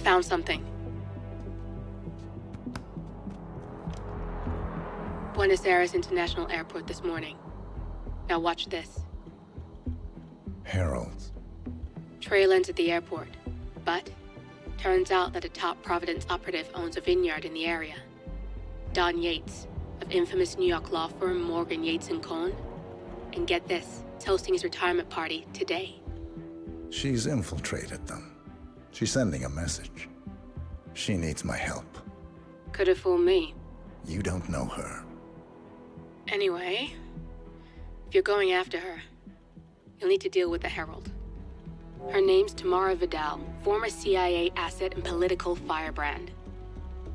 found something. Buenos Aires International Airport this morning. Now watch this. Heralds. Trail ends at the airport, but turns out that a top Providence operative owns a vineyard in the area. Don Yates, of infamous New York law firm Morgan, Yates & Cohn. And get this, he's hosting his retirement party today. She's infiltrated them. She's sending a message. She needs my help. Could have fooled me. You don't know her. Anyway, if you're going after her, you'll need to deal with the Herald. Her name's Tamara Vidal, former CIA asset and political firebrand.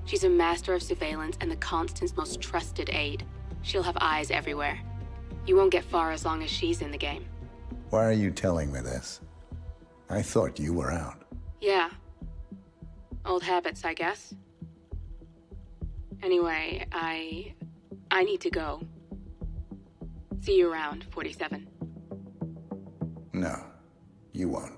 She's a master of surveillance and the Constant's most trusted aide. She'll have eyes everywhere. You won't get far as long as she's in the game. Why are you telling me this? I thought you were out. Yeah. Old habits, I guess. Anyway, I need to go. See you around, 47. No, you won't.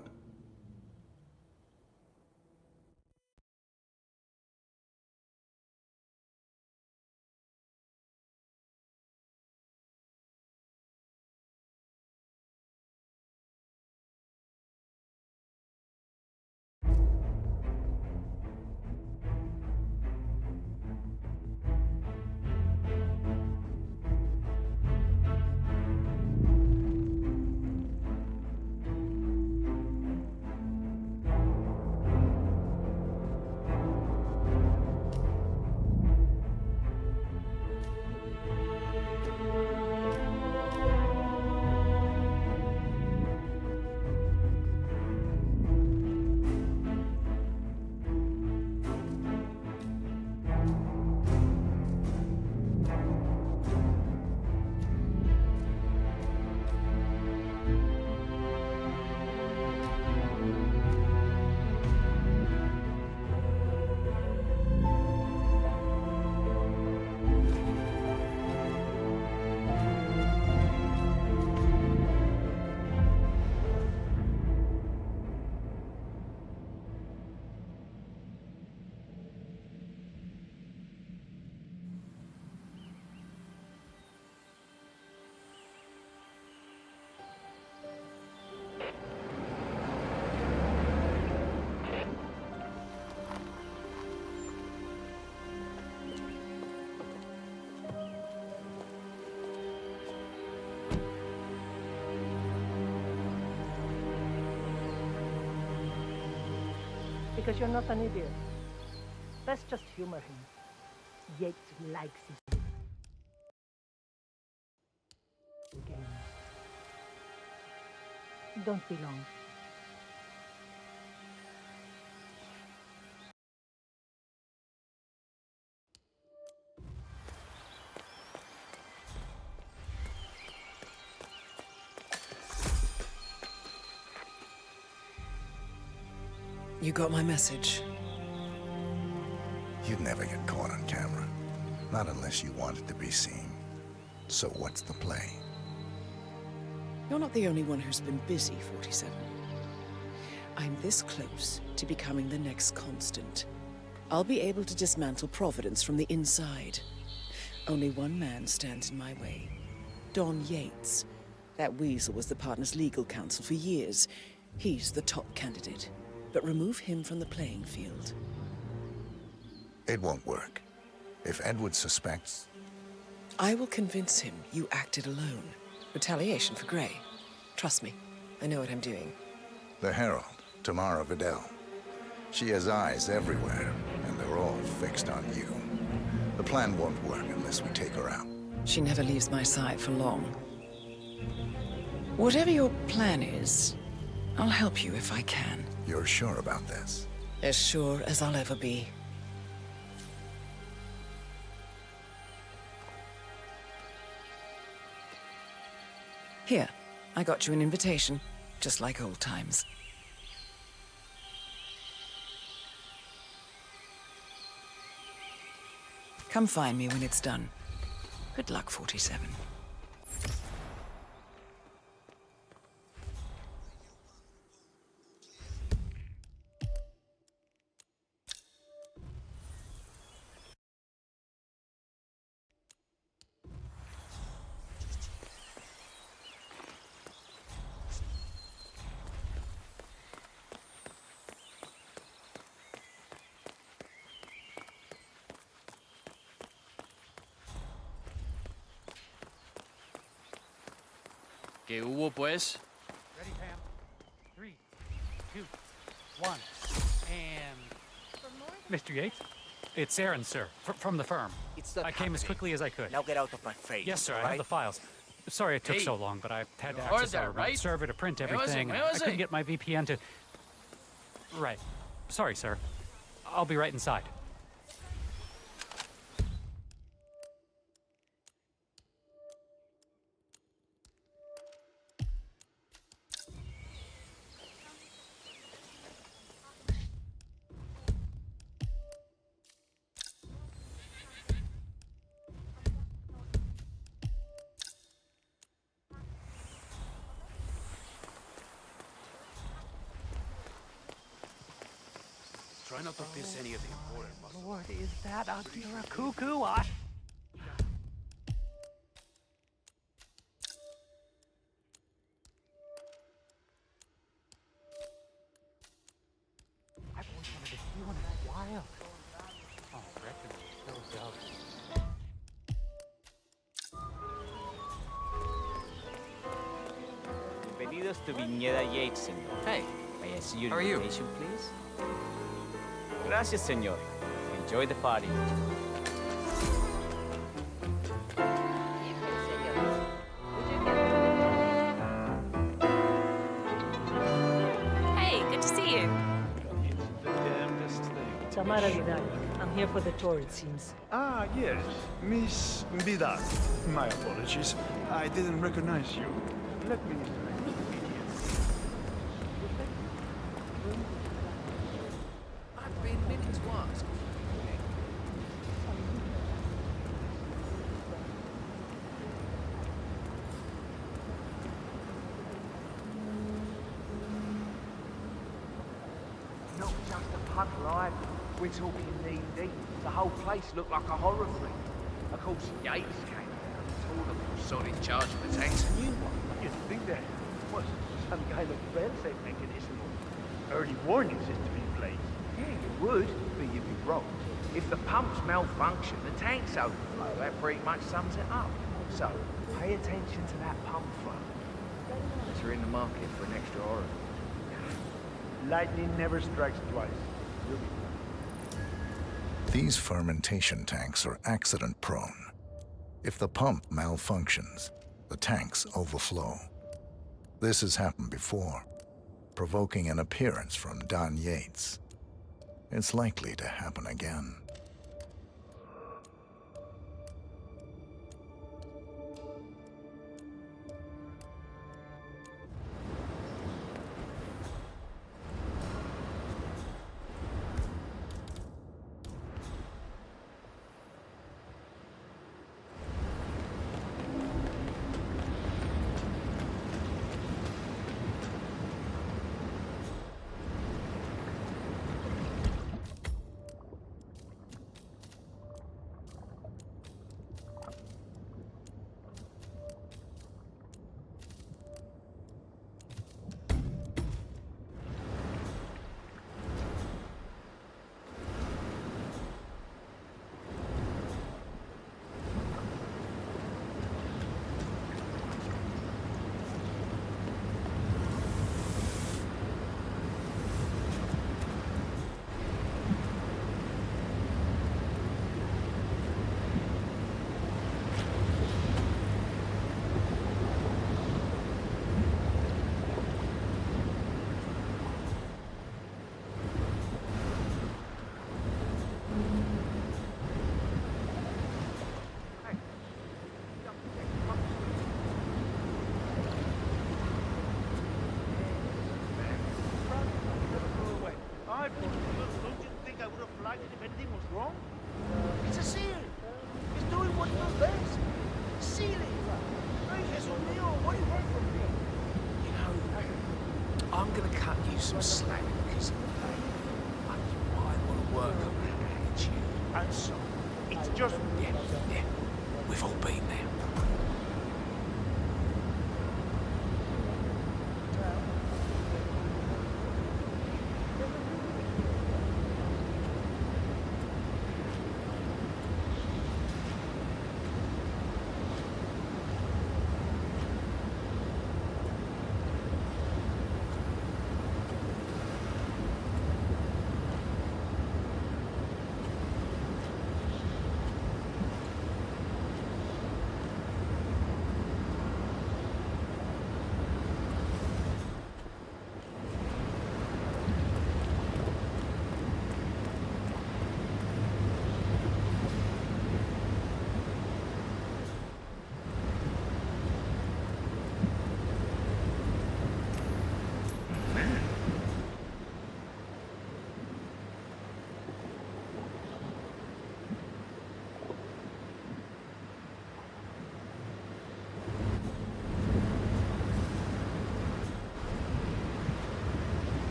Because you're not an idiot. Let's just humor him. Yates likes it. Games. Don't be long. You got my message. You'd never get caught on camera. Not unless you wanted to be seen. So what's the play? You're not the only one who's been busy, 47. I'm this close to becoming the next Constant. I'll be able to dismantle Providence from the inside. Only one man stands in my way. Don Yates. That weasel was the partner's legal counsel for years. He's the top candidate. But remove him from the playing field. It won't work. If Edward suspects... I will convince him you acted alone. Retaliation for Grey. Trust me, I know what I'm doing. The Herald, Tamara Vidal. She has eyes everywhere, and they're all fixed on you. The plan won't work unless we take her out. She never leaves my side for long. Whatever your plan is, I'll help you if I can. You're sure about this? As sure as I'll ever be. Here, I got you an invitation, just like old times. Come find me when it's done. Good luck, 47. ¿Qué hubo, pues? Ready, Pam? 3, 2, 1, and... Mr. Yates? It's Aaron, sir, from the firm. It's not I came as happening. quickly as I could. Now get out of my face. Yes, sir, I right? have the files. Sorry it took Hey, so long, but I had to you heard access that, our right? server to print Where was it? everything. Where I was couldn't it? get my VPN to... Right. Sorry, sir. I'll be right inside. Try not to miss any of the important muscle. Lord, is that under a cuckoo? I I've always wanted to see one in the wild. Oh, I reckon those out. Bienvenidos to Viñeda Yates, señor. Hey, May I see your How are you? invitation, please? Gracias, señor. Enjoy the party. Hey, good to see you. Tamara Vidal. I'm here for the tour, it seems. Ah, yes. Miss Vidal. My apologies. I didn't recognize you. Let me introduce you. I've been meaning to ask. Not just a pub ride. We're talking knee-deep. The whole place looked like a horror film. Of course, Yates came down and told them he was in charge of the tanks. A new one. You'd think there was some kind of fail-safe mechanism or early warning system in place. Yeah, you would, but you'd be wrong. If the pumps malfunction, the tanks overflow. That pretty much sums it up. So, pay attention to that pump flow. Unless you're in the market for an extra horror. Lightning never strikes twice. You'll be These fermentation tanks are accident-prone. If the pump malfunctions, the tanks overflow. This has happened before, provoking an appearance from Don Yates. It's likely to happen again. Don't you think I would have flagged it if anything was wrong? It's a seal. It's doing what it does best. Sealing. Ay, Jesús mío, what do you want from me? You know, I'm gonna cut you some slack because of the pay. But you might want to work on that attitude. And so, it's just... Yeah. We've all been there.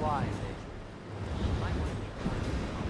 fly in days. Might want to keep an eye on the pump.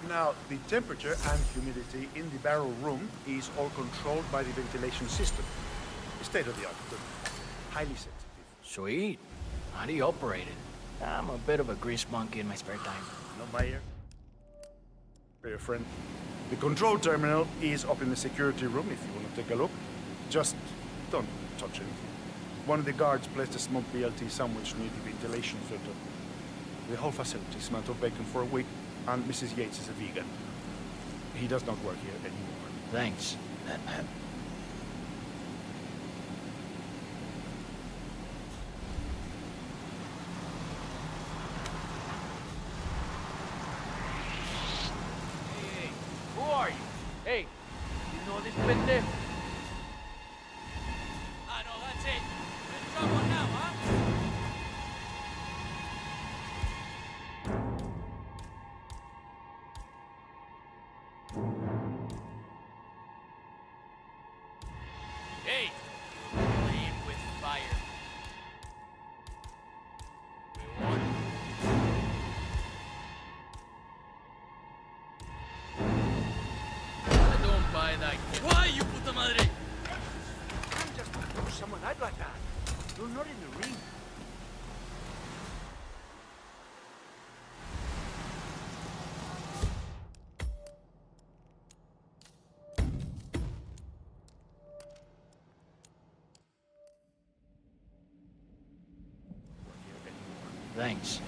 Now, the temperature and humidity in the barrel room is all controlled by the ventilation system. State-of-the-art equipment. Highly sensitive. Sweet. How do you operate it? I'm a bit of a grease monkey in my spare time. Not my ear. Dear friend. The control terminal is up in the security room if you want to take a look. Just don't touch anything. One of the guards placed a smoked BLT sandwich near the ventilation filter. The whole facility smelled of bacon for a week, and Mrs. Yates is a vegan. He does not work here anymore. Thanks. Hey, who are you? Hey, you know this pendejo? Ah, no, that's it. Let's drop one now, huh? Hey! Playing with fire. We won. I don't buy that. Why, you puta madre? I'm just gonna push someone out like that. You're not in the ring. Thanks.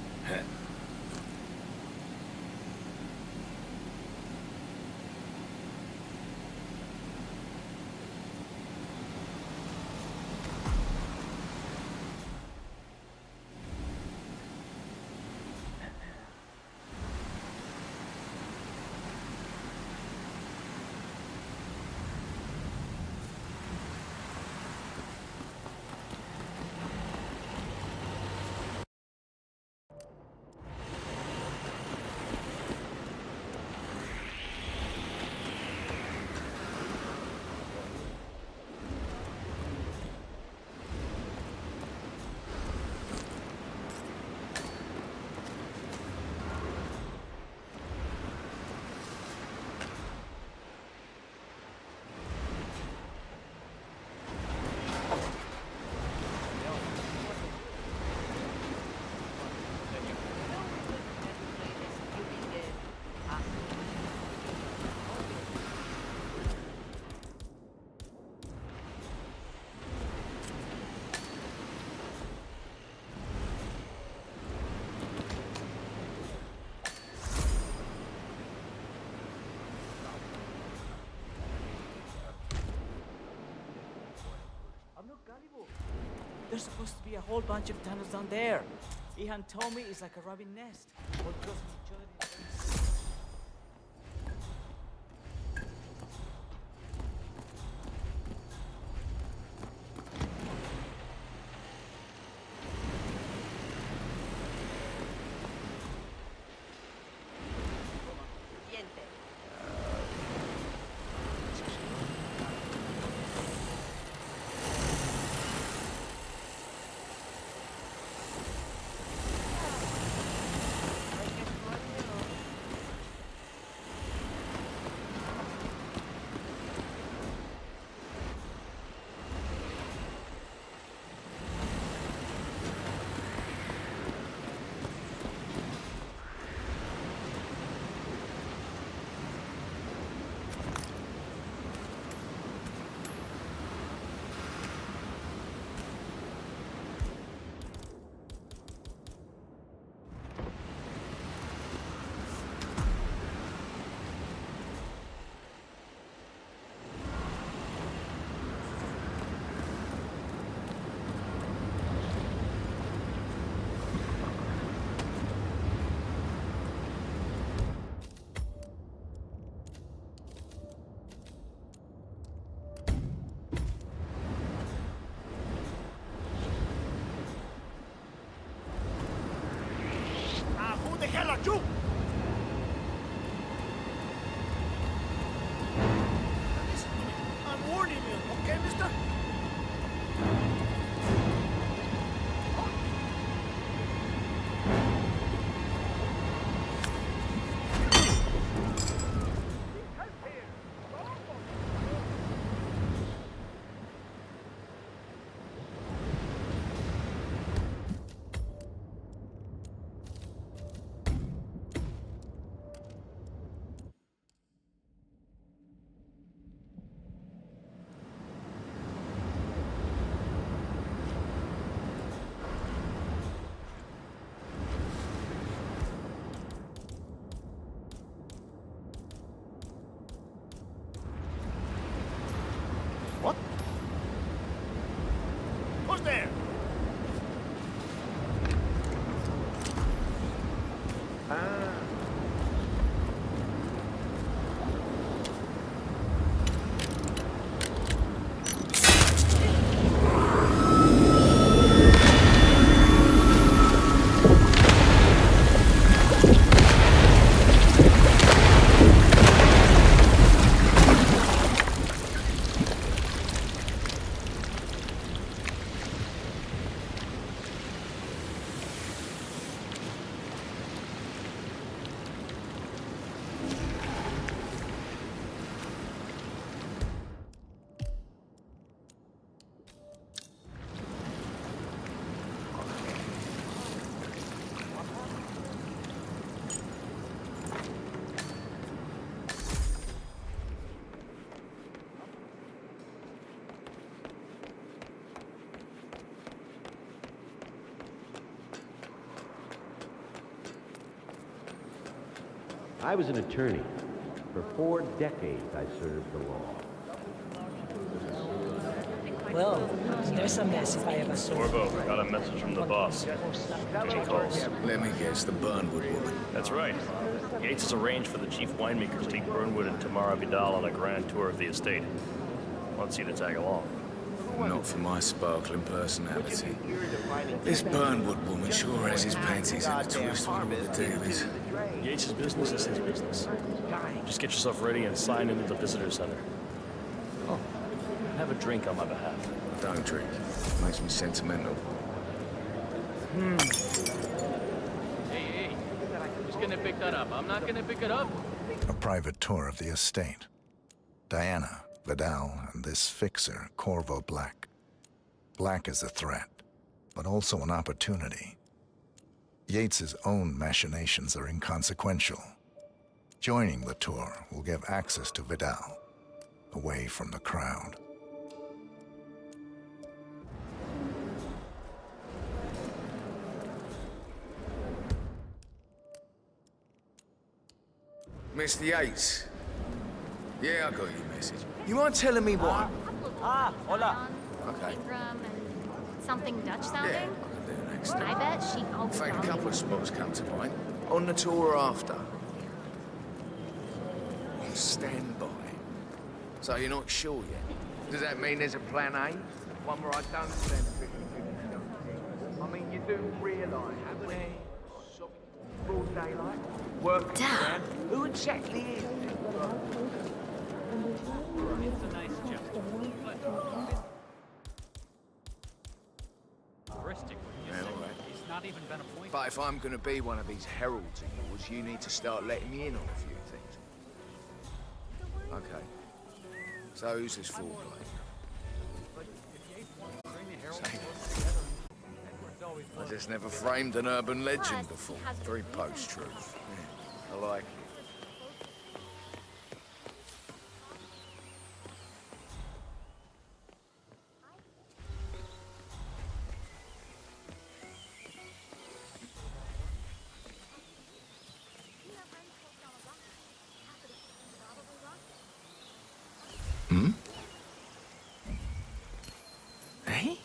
There's supposed to be a whole bunch of tunnels down there. Ihan told me it's like a robin nest. All close to each other in every city. macho! Listen to me. I'm warning you, okay, mister? What? Who's there? I was an attorney. For 4 decades, I served the law. Well, there's a mess if I ever saw it. Corvo, got a message from the boss. She calls. Let me guess, the Burnwood woman. That's right. Yates has arranged for the chief winemaker to take Burnwood and Tamara Vidal on a grand tour of the estate. Wants you to tag along. Not for my sparkling personality. This Burnwood woman sure has his panties in a twist. Wonder what the deal is. Yates' business is his business. Just get yourself ready and sign into the visitor center. Oh, have a drink on my behalf. Don't drink. Makes me sentimental. Hey, who's gonna pick that up? I'm not gonna pick it up. A private tour of the estate. Diana, Vidal, and this fixer, Corvo Black. Black is a threat, but also an opportunity. Yates's own machinations are inconsequential. Joining the tour will give access to Vidal, away from the crowd. Mr. Yates. Yeah, I got your message. You mind telling me what? Hola. Okay. Something Dutch sounding? Yeah, I can do an accent. I bet she... In fact, a couple of spots come to mind. On the tour or after? On standby. So you're not sure yet? Does that mean there's a plan A? One where I don't stand 50-50. I mean, you do realise where broad daylight, working around, who exactly is it? It's a nice joke. Heuristic, you Yeah, say. all right. He's not even been appointed. But if I'm gonna be one of these heralds of yours, you need to start letting me in on a few things. Okay. So who's this fool guy? I just never framed an urban legend before. Very post-truth. Yeah, I like it. Hmm? Hey?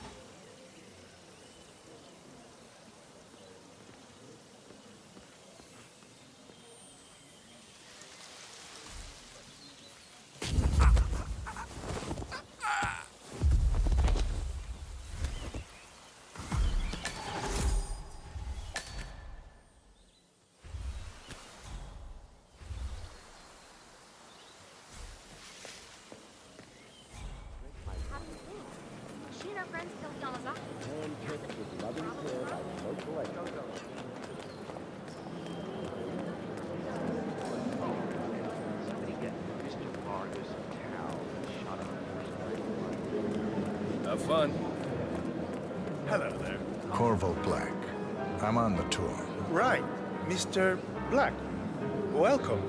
fun. Hello there. Corvo Black. I'm on the tour. Right, Mr. Black. Welcome.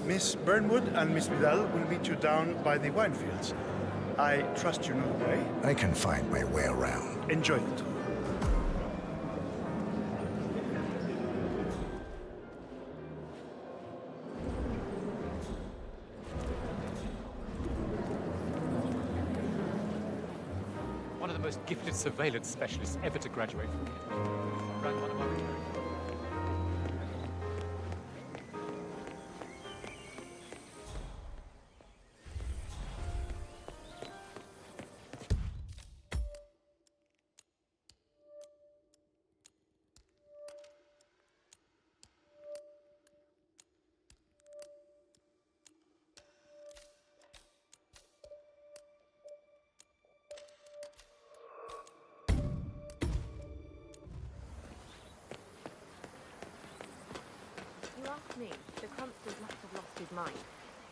Miss Burnwood and Miss Vidal will meet you down by the wine fields. I trust you know the way. I can find my way around. Enjoy the tour. One of the most gifted surveillance specialists ever to graduate from Hitman. Ran one of our military. You asked me. The Crumpsters must have lost his mind.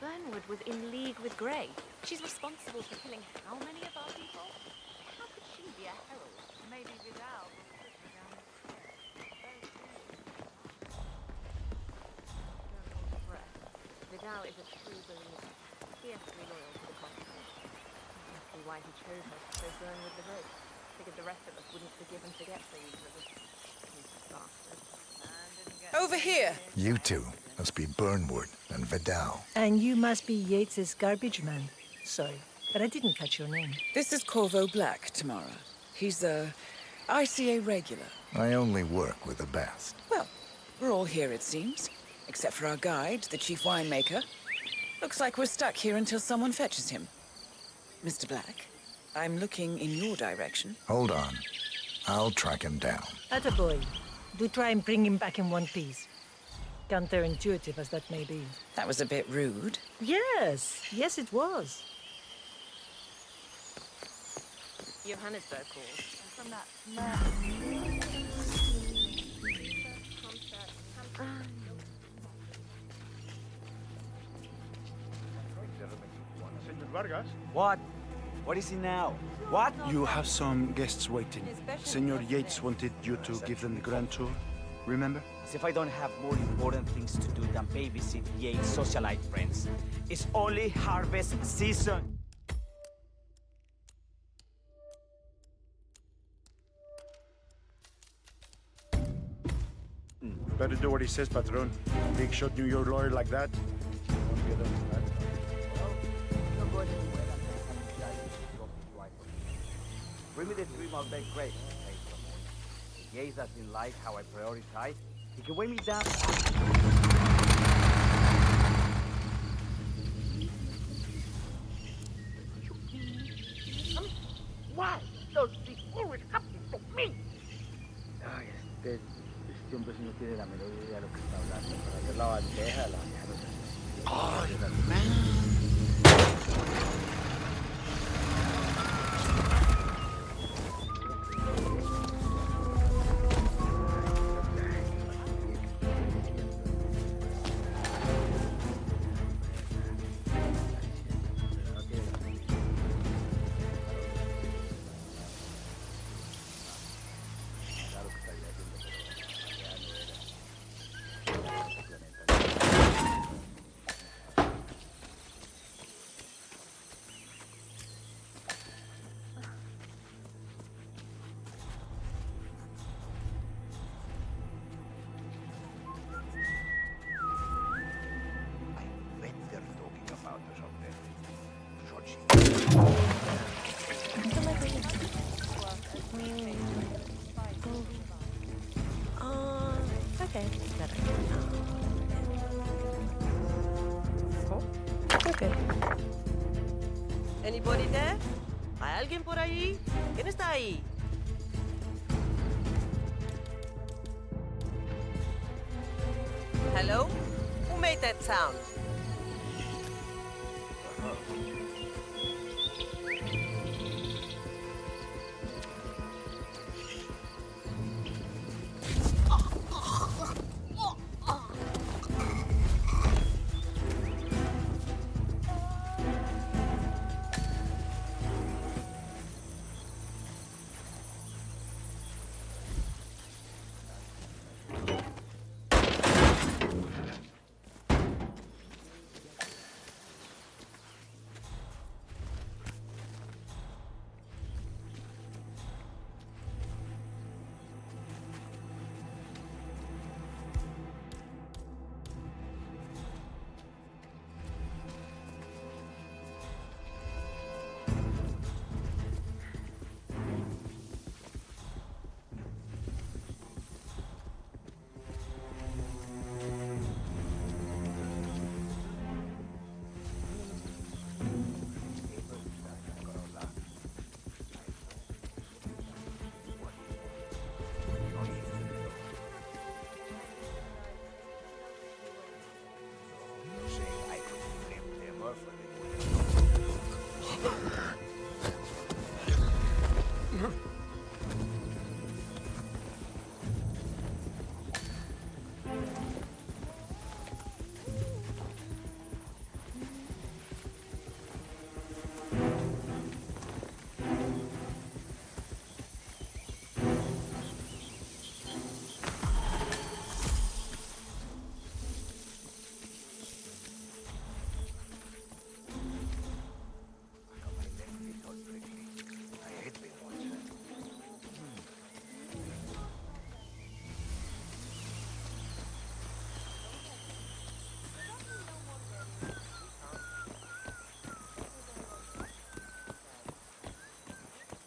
Burnwood was in league with Grey. She's responsible for killing how many of our people? How could she be a herald? Maybe Vidal will put her down the stairs. Very soon. Don't hold your breath. Vidal is a true believer. Fiercely loyal to the Crumpsters. That must be why he chose her to throw Burnwood the rope. Figured the rest of us wouldn't forgive and forget for either of us. Bastard. Over here! You two must be Burnwood and Vidal. And you must be Yates's garbage man. Sorry, but I didn't catch your name. This is Corvo Black, Tamara. He's a ICA regular. I only work with the best. Well, we're all here, it seems. Except for our guide, the chief winemaker. Looks like we're stuck here until someone fetches him. Mr. Black, I'm looking in your direction. Hold on. I'll track him down. Attaboy. Do try and bring him back in one piece. Counterintuitive as that may be. That was a bit rude. Yes, yes it was. Johannesburg calls. From that Senor Vargas? What? What is it now? What? You have some guests waiting. Senor Yates wanted you to give them the grand tour. Remember? As if I don't have more important things to do than babysit Yates' socialite friends. It's only harvest season. Better do what he says, Patron. Big shot New York lawyer like that. Bring me the 3 Malbec grapes. The Yates doesn't like how I prioritize. He can weigh me down. Why does this always happen to me? Ay, este hombre no tiene la menor idea de lo que está hablando. Para hacer la bandeja, la Okay. Okay. Anybody there? ¿Hay alguien por ahí? ¿Quién está ahí? Hello? Who made that sound?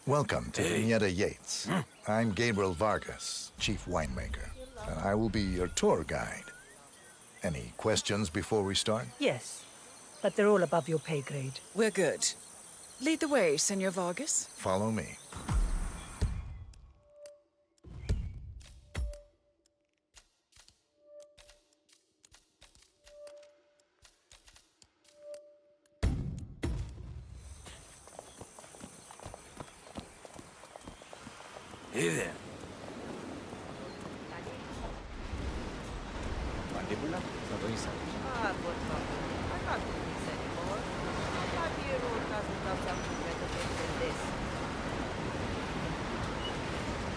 Welcome to Viñeta Yates. I'm Gabriel Vargas, chief winemaker, and I will be your tour guide. Any questions before we start? Yes, but they're all above your pay grade. We're good. Lead the way, Senor Vargas. Follow me. Hey there. Mandíbula, sonrisa. Ah, por favor. I can't do this anymore. A 5-year-old doesn't have something better than this.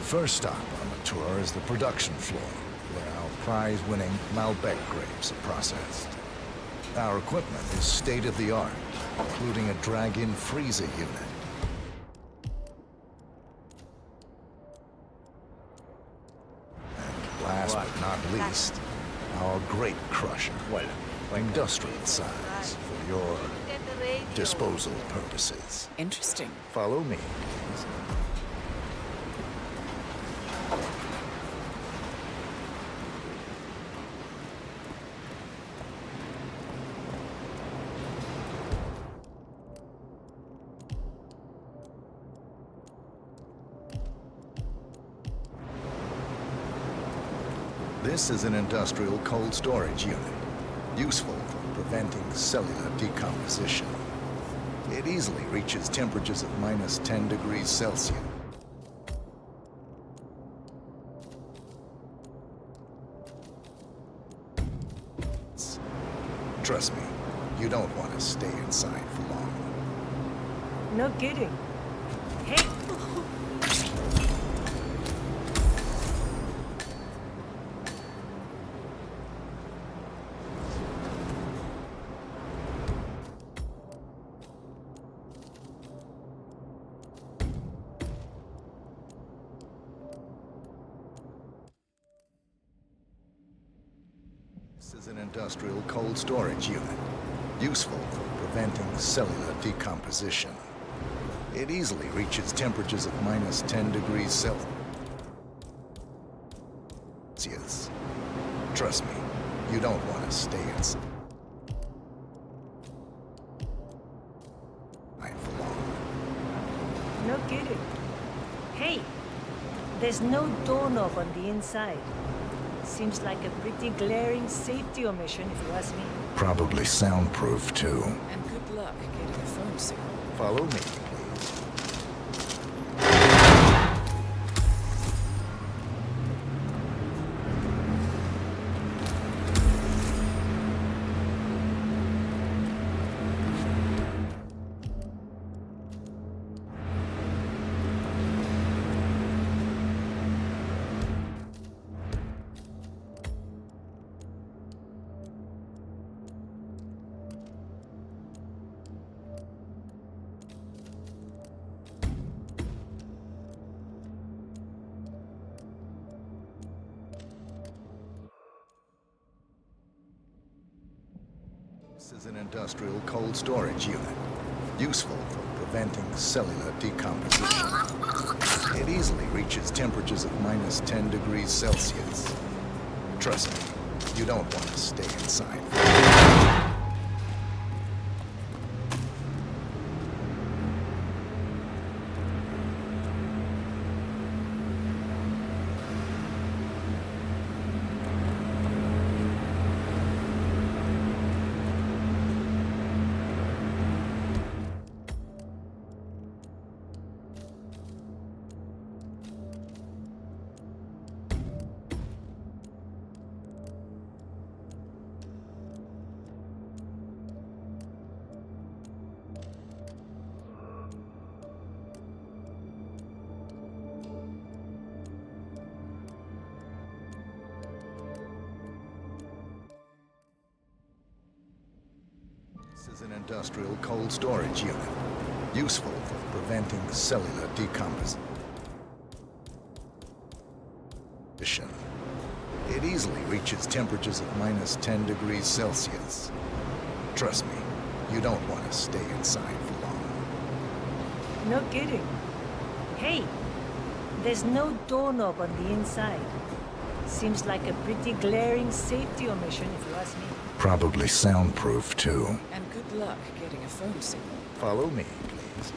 First stop on the tour is the production floor, where our prize-winning Malbec grapes are processed. Our equipment is state-of-the-art, including a drag-in freezer unit. Last but not least, our grape crusher. Industrial size for your disposal purposes. Interesting. Follow me, please. This is an industrial cold storage unit, useful for preventing cellular decomposition. It easily reaches temperatures of -10 degrees Celsius. Trust me, you don't want to stay inside for long. No kidding. Hey! This is an industrial cold storage unit, useful for preventing cellular decomposition. It easily reaches temperatures of -10 degrees Celsius. Trust me, you don't want to stay inside for long. No kidding. Hey! There's no doorknob on the inside. Seems like a pretty glaring safety omission, if you ask me. Probably soundproof, too. And good luck getting a phone signal. Follow me, please. This is an industrial cold storage unit, useful for preventing cellular decomposition. It easily reaches temperatures of -10 degrees Celsius. Trust me, you don't want to stay inside. This is an industrial cold storage unit, useful for preventing cellular decomposition. It easily reaches temperatures of -10 degrees Celsius. Trust me, you don't want to stay inside for long. No kidding. Hey, there's no doorknob on the inside. Seems like a pretty glaring safety omission, if you ask me. Probably soundproof, too. And good luck getting a phone signal. Follow me, please.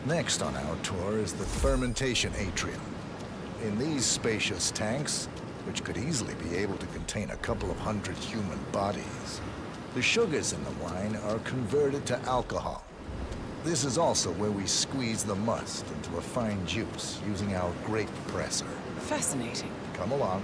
Next on our tour is the fermentation atrium. In these spacious tanks, which could easily be able to contain a couple of hundred human bodies, the sugars in the wine are converted to alcohol. This is also where we squeeze the must into a fine juice using our grape presser. Fascinating. Come along.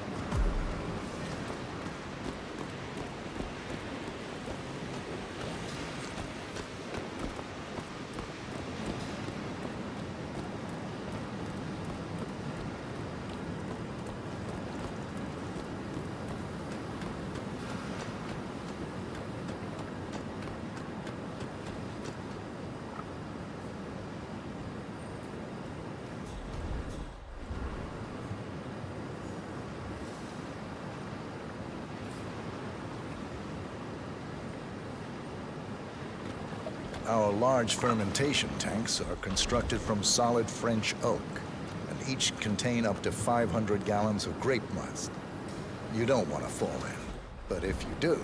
Our large fermentation tanks are constructed from solid French oak, and each contain up to 500 gallons of grape must. You don't want to fall in, but if you do,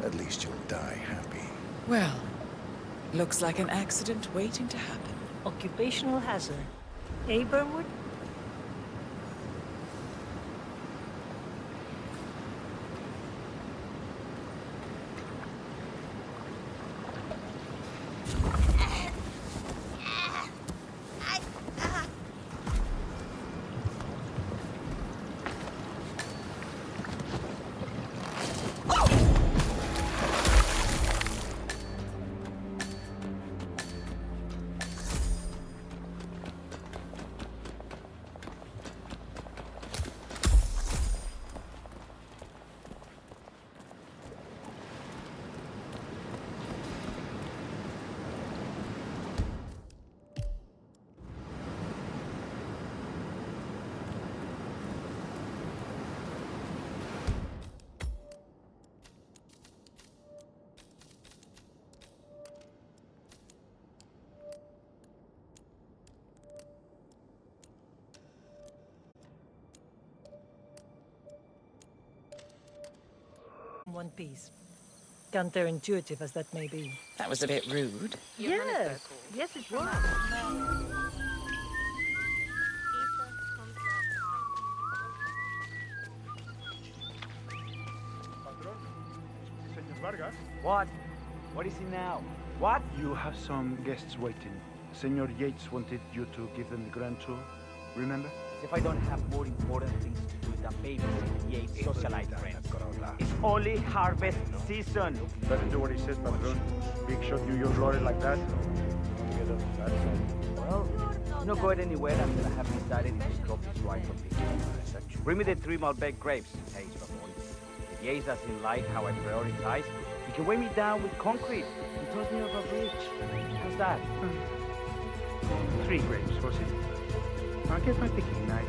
at least you'll die happy. Well, looks like an accident waiting to happen. Occupational hazard. Eh, Burnwood? One piece. Counterintuitive as that may be. That was a bit rude. Yes, yes it was. Patron? Senor Vargas? What? What is it now? What? You have some guests waiting. Senor Yates wanted you to give them the grand tour. Remember? If I don't have more important things to do than babysit Yates' socialite friends. It's only harvest season. Better do what he says, Patron. Big shot New York lorry like that. Well, I'm not going anywhere until I have decided if this crop is right for me. Bring me the 3 Malbec grapes. Hey, Ramon. If Yates doesn't like how I prioritize, he can weigh me down with concrete and toss me off a bridge. How's that? 3 grapes, was it? I'll get my picking knife.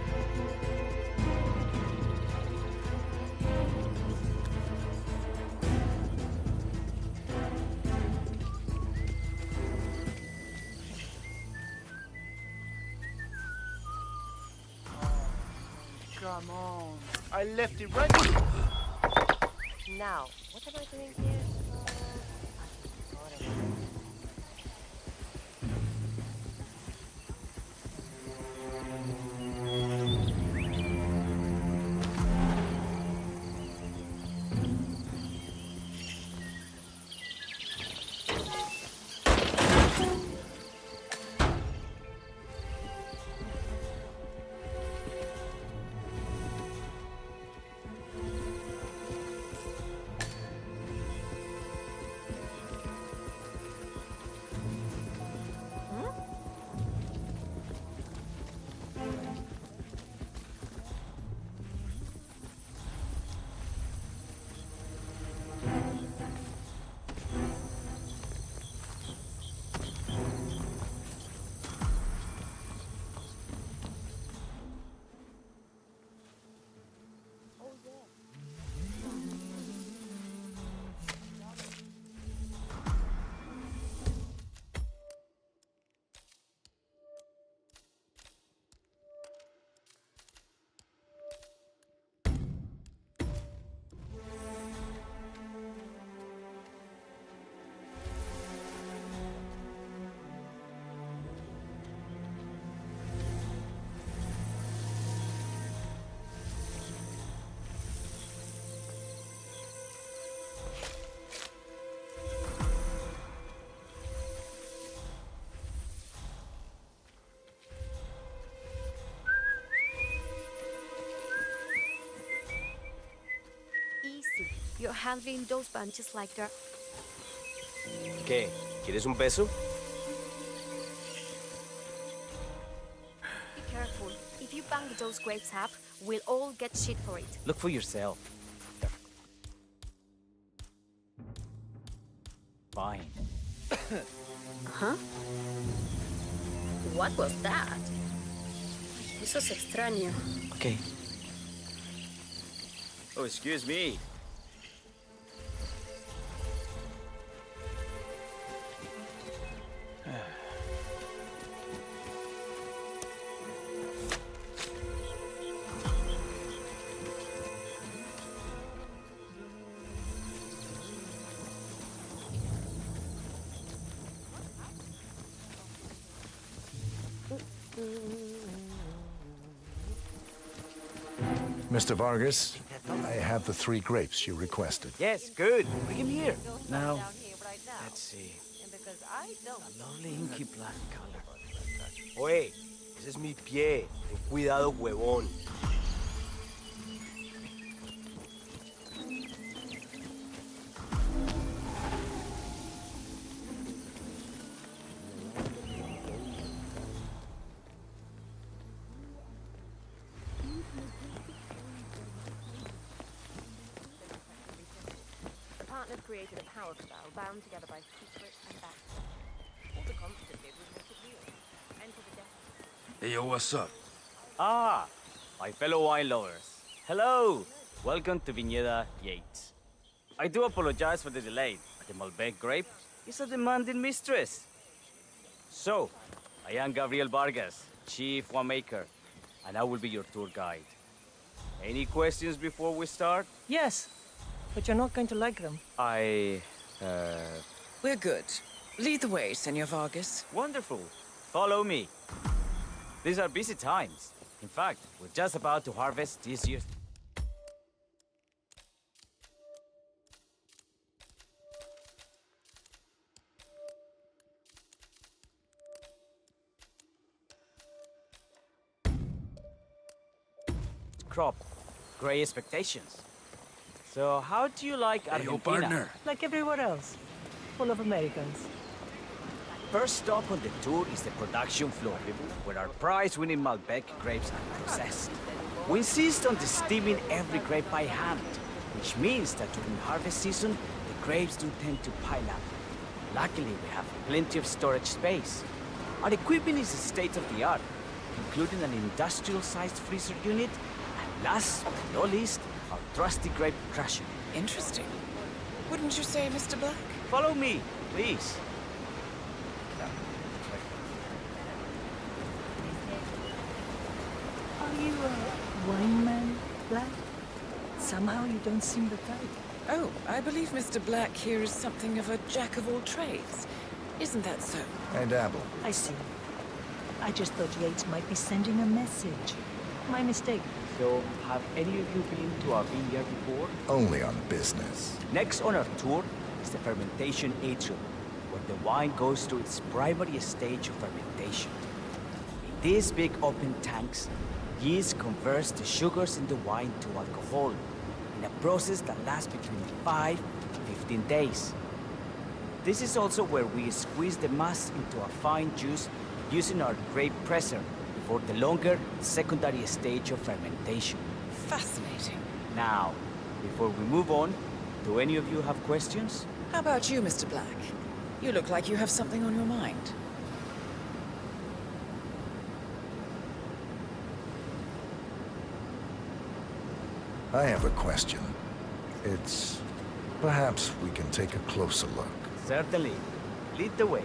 Come on. I left it right. Now, what am I doing here? You're handling those bunches like they're... ¿Qué? ¿Quieres un beso? Be careful. If you bang those grapes up, we'll all get shit for it. Look for yourself. Fine. Huh? What was that? Eso es extraño. Okay. Oh, excuse me. Mr. Vargas, I have the 3 grapes you requested. Yes, good. Bring him here. Now, let's see. A lovely inky black color. Oye, ese es mi pie. Ten cuidado, huevón. The partners created a power spell bound together by secrets and back. All the constant did was make it real. Enter the death. Hey, yo, what's up? Ah, my fellow wine lovers. Hello. Welcome to Viñeda Yates. I do apologize for the delay, but the Malbec grape is a demanding mistress. So, I am Gabriel Vargas, Chief Winemaker, and I will be your tour guide. Any questions before we start? Yes, but you're not going to like them. We're good. Lead the way, Senor Vargas. Wonderful. Follow me. These are busy times. In fact, we're just about to harvest this year's... crop. Great expectations. So how do you like Argentina? Like everywhere else. Full of Americans. First stop on the tour is the production floor, where our prize-winning Malbec grapes are processed. We insist on steaming every grape by hand, which means that during harvest season, the grapes do tend to pile up. Luckily, we have plenty of storage space. Our equipment is state-of-the-art, including an industrial-sized freezer unit, and last but not least, our trusty grape crusher. Interesting. Wouldn't you say, Mr. Black? Follow me, please. Are you a wine man, Black? Somehow you don't seem the type. Oh, I believe Mr. Black here is something of a jack of all trades. Isn't that so? I dabble. I see. I just thought Yates might be sending a message. My mistake. So, have any of you been to our vineyard before? Only on business. Next on our tour is the fermentation atrium, where the wine goes through its primary stage of fermentation. In these big open tanks, yeast converts the sugars in the wine to alcohol, in a process that lasts between 5 and 15 days. This is also where we squeeze the mass into a fine juice using our grape presser for the longer secondary stage of fermentation. Fascinating. Now, before we move on, do any of you have questions? How about you, Mr. Black? You look like you have something on your mind. I have a question. Perhaps we can take a closer look. Certainly. Lead the way.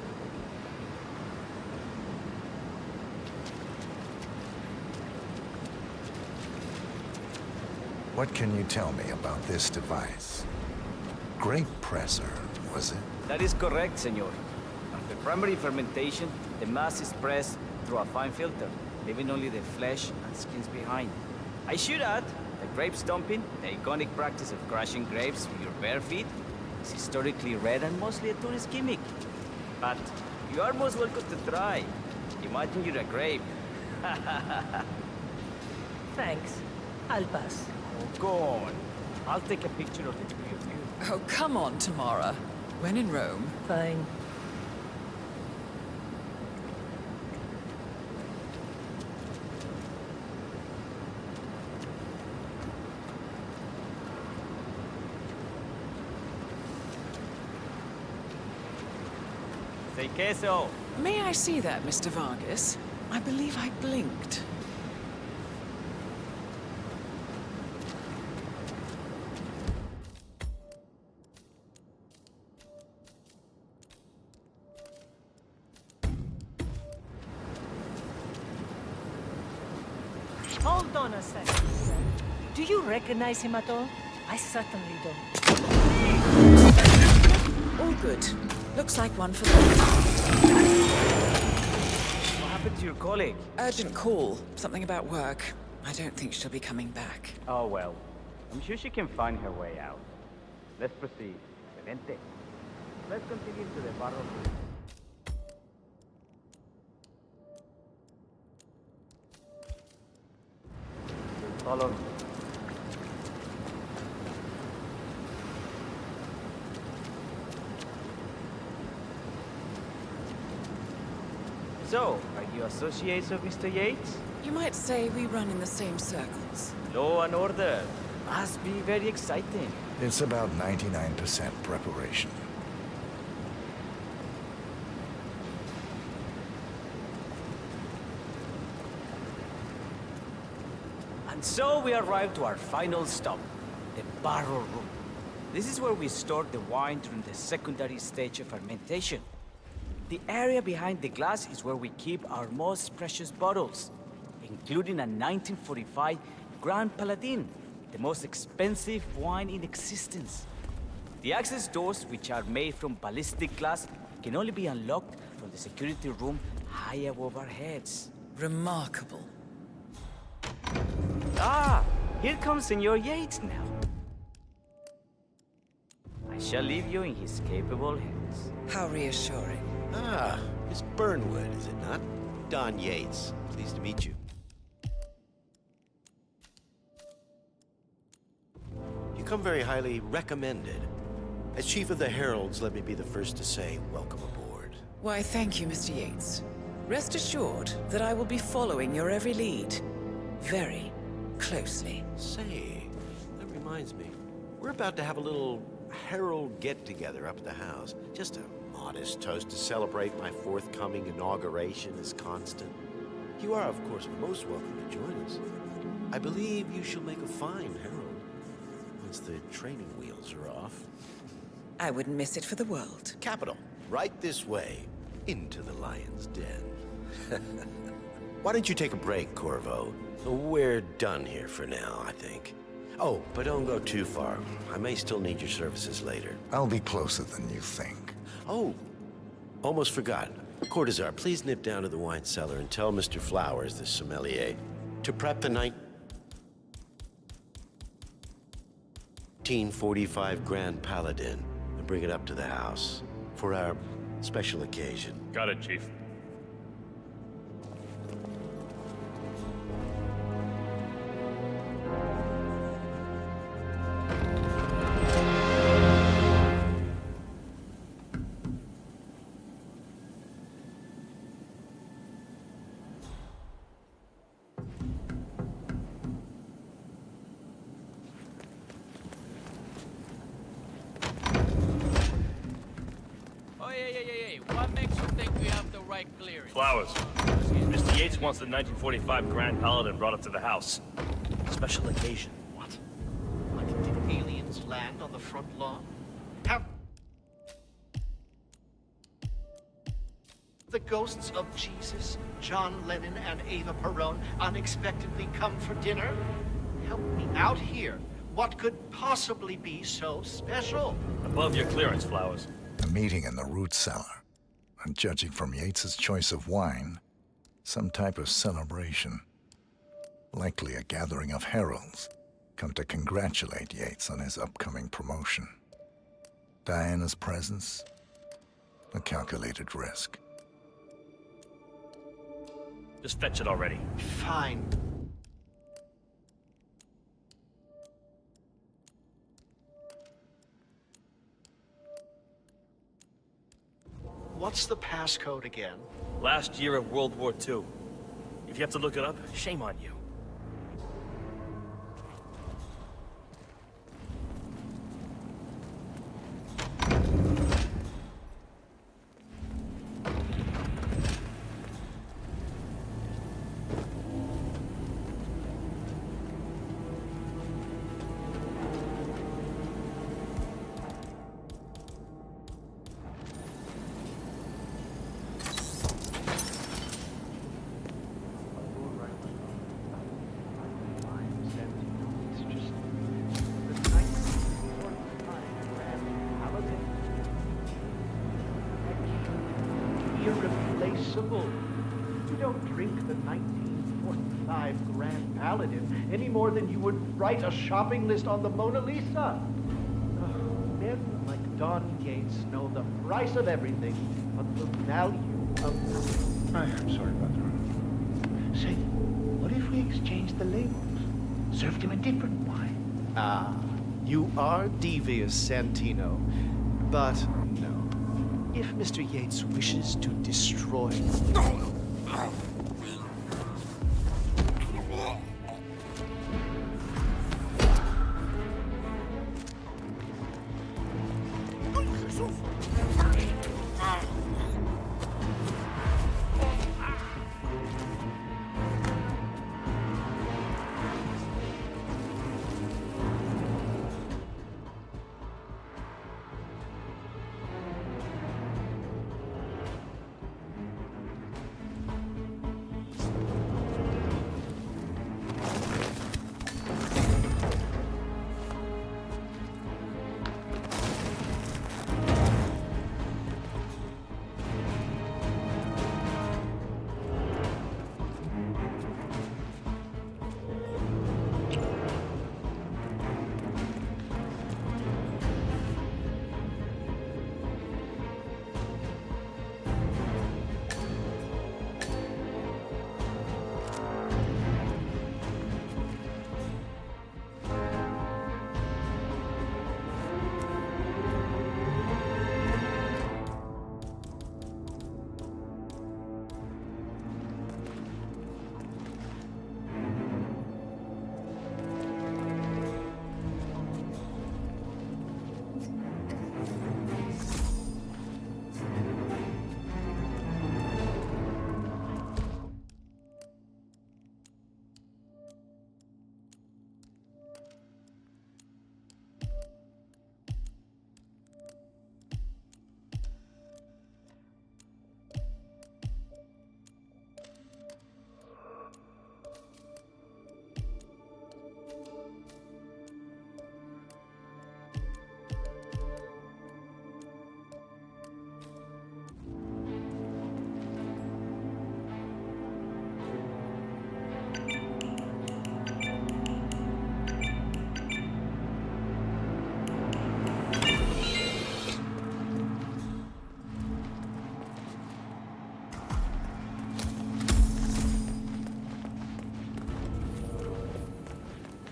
What can you tell me about this device? Grape presser, was it? That is correct, senor. After primary fermentation, the mass is pressed through a fine filter, leaving only the flesh and skins behind. I should add that grape stomping, the iconic practice of crushing grapes with your bare feet, is historically rare and mostly a tourist gimmick. But you are most welcome to try. Imagine you're a grape. Thanks. I'll pass. Go on. I'll take a picture of the three of you. Oh, come on, Tamara. When in Rome. Fine. Say queso. May I see that, Mr. Vargas? I believe I blinked. Hold on a second, sir. Do you recognize him at all? I certainly don't. All good. Looks like one for the... What happened to your colleague? Urgent call. Something about work. I don't think she'll be coming back. Oh, well. I'm sure she can find her way out. Let's proceed. Vente. Let's continue to the barrel. Follow me. So, are you associates of Mr. Yates? You might say we run in the same circles. Law and order. Must be very exciting. It's about 99% preparation. And so we arrive to our final stop, the barrel room. This is where we store the wine during the secondary stage of fermentation. The area behind the glass is where we keep our most precious bottles, including a 1945 Grand Paladin, the most expensive wine in existence. The access doors, which are made from ballistic glass, can only be unlocked from the security room high above our heads. Remarkable. Ah, here comes Senor Yates now. I shall leave you in his capable hands. How reassuring. Ah, Miss Burnwood, is it not? Don Yates. Pleased to meet you. You come very highly recommended. As Chief of the Heralds, let me be the first to say, welcome aboard. Why, thank you, Mr. Yates. Rest assured that I will be following your every lead. Very closely. Say, that reminds me. We're about to have a little Herald get-together up at the house. Just a modest toast to celebrate my forthcoming inauguration as Constant. You are, of course, most welcome to join us. I believe you shall make a fine Herald, once the training wheels are off. I wouldn't miss it for the world. Capital. Right this way, into the lion's den. Why don't you take a break, Corvo? We're done here for now, I think. Oh, but don't go too far. I may still need your services later. I'll be closer than you think. Oh, almost forgot. Cortazar, please nip down to the wine cellar and tell Mr. Flowers, the sommelier, to prep the 1945 Grand Paladin and bring it up to the house for our special occasion. Got it, Chief. What makes you think we have the right clearance? Flowers. Mr. Yates wants the 1945 Grand Paladin brought up to the house. Special occasion. What? Like, did aliens land on the front lawn? Have the ghosts of Jesus, John Lennon, and Eva Perón unexpectedly come for dinner? Help me out here. What could possibly be so special? Above your clearance, Flowers. A meeting in the root cellar. And judging from Yates's choice of wine, some type of celebration. Likely a gathering of heralds come to congratulate Yates on his upcoming promotion. Diana's presence, a calculated risk. Just fetch it already. Fine. What's the passcode again? Last year of World War II. If you have to look it up, shame on you. Irreplaceable. You don't drink the 1945 Grand Paladin any more than you would write a shopping list on the Mona Lisa. Men like Don Yates know the price of everything, but the value of nothing. I am sorry about that. Say, what if we exchanged the labels? Served him a different wine? Ah, you are devious, Santino. But no. If Mr. Yates wishes to destroy...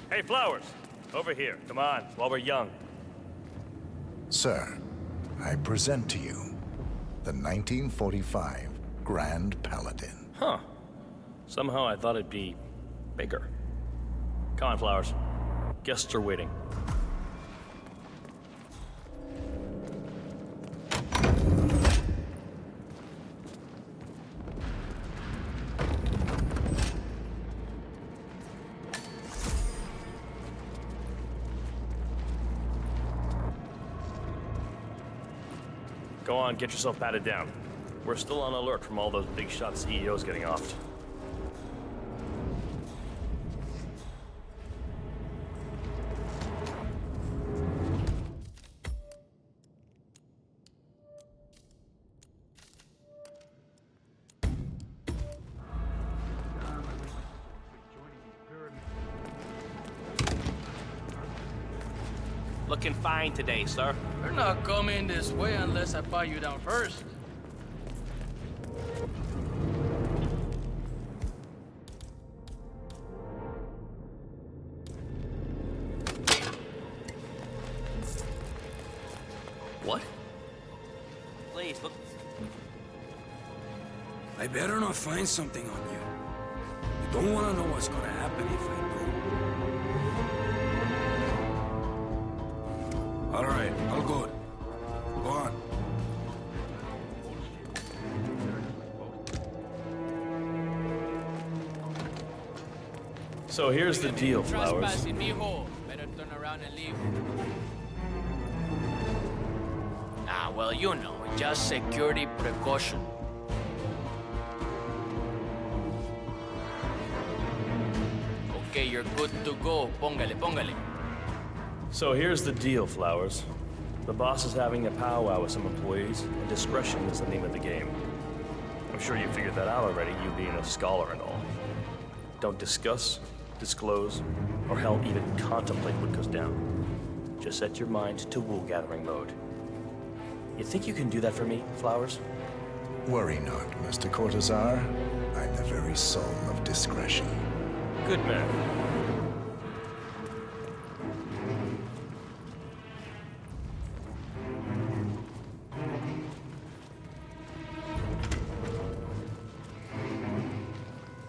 Hey, Flowers! Over here. Come on, while we're young. Sir, I present to you the 1945 Grand Paladin. Huh. Somehow I thought it'd be bigger. Come on, Flowers. Guests are waiting. Go on, get yourself patted down. We're still on alert from all those big shot CEOs getting offed. Looking fine today, sir. You're not coming this way unless I buy you down first. What? Please, look. I better not find something on you. You don't want to know what's gonna happen if I do. All right, all good. Go on. So here's the deal, Flowers. Trespassing, mijo. Better turn around and leave. Ah, well, you know, just security precaution. Okay, you're good to go. Póngale, póngale. So here's the deal, Flowers. The boss is having a powwow with some employees, and discretion is the name of the game. I'm sure you figured that out already, you being a scholar and all. Don't discuss, disclose, or hell, even contemplate what goes down. Just set your mind to wool-gathering mode. You think you can do that for me, Flowers? Worry not, Mr. Cortazar. I'm the very soul of discretion. Good man.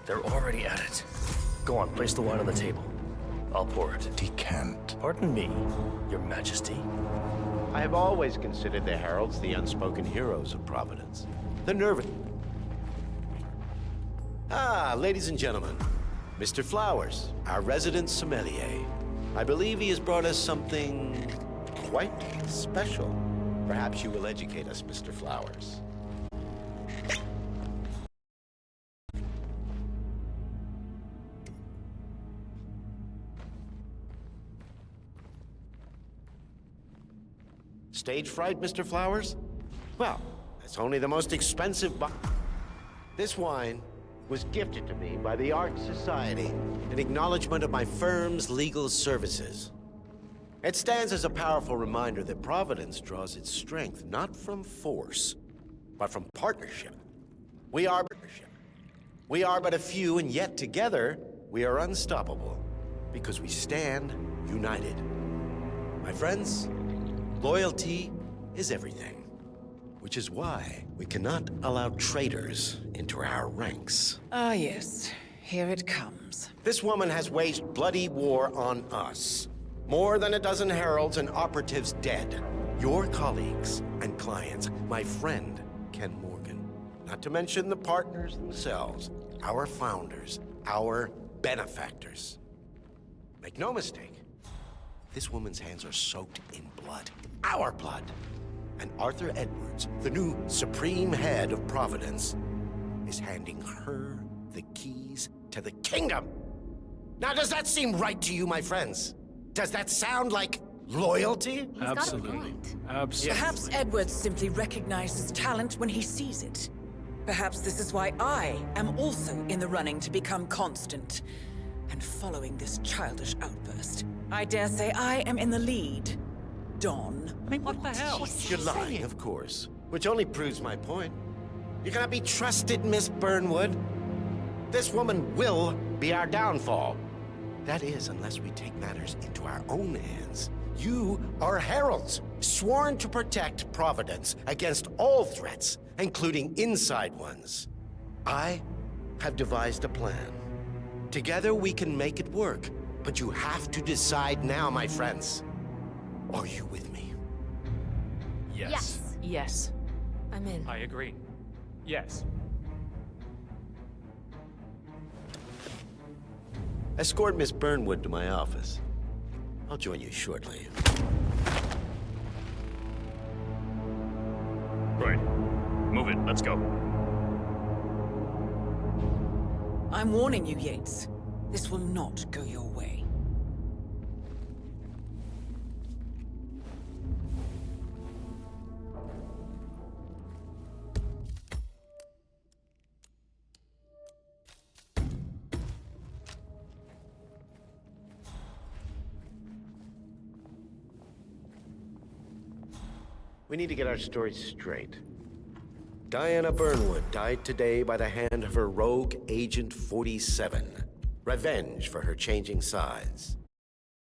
They're already at it. Go on, place the wine on the table. I'll pour it. Decant. Pardon me, Your Majesty. I have always considered the heralds the unspoken heroes of Providence. The nervous... Ah, ladies and gentlemen, Mr. Flowers, our resident sommelier. I believe he has brought us something quite special. Perhaps you will educate us, Mr. Flowers. Stage fright, Mr. Flowers? Well, it's only the most expensive This wine was gifted to me by the Art Society in acknowledgement of my firm's legal services. It stands as a powerful reminder that Providence draws its strength not from force, but from partnership. We are but a few, and yet together we are unstoppable because we stand united. My friends, loyalty is everything, which is why we cannot allow traitors into our ranks. Ah, yes. Here it comes. This woman has waged bloody war on us. More than a dozen heralds and operatives dead. Your colleagues and clients, my friend, Ken Morgan. Not to mention the partners themselves, our founders, our benefactors. Make no mistake, this woman's hands are soaked in blood. Our blood. And Arthur Edwards, the new supreme head of Providence, is handing her the keys to the kingdom. Now, does that seem right to you, my friends? Does that sound like loyalty? Absolutely. Absolutely. Perhaps Edwards simply recognizes talent when he sees it. Perhaps this is why I am also in the running to become constant. And following this childish outburst, I dare say I am in the lead. Don. I mean, what the hell? You're lying, of course. Which only proves my point. You cannot be trusted, Miss Burnwood. This woman will be our downfall. That is, unless we take matters into our own hands. You are heralds, sworn to protect Providence against all threats, including inside ones. I have devised a plan. Together we can make it work, but you have to decide now, my friends. Are you with me? Yes. Yes. I'm in. I agree. Yes. Escort Miss Burnwood to my office. I'll join you shortly. Right. Move it. Let's go. I'm warning you, Yates. This will not go your way. We need to get our story straight. Diana Burnwood died today by the hand of her rogue Agent 47. Revenge for her changing sides.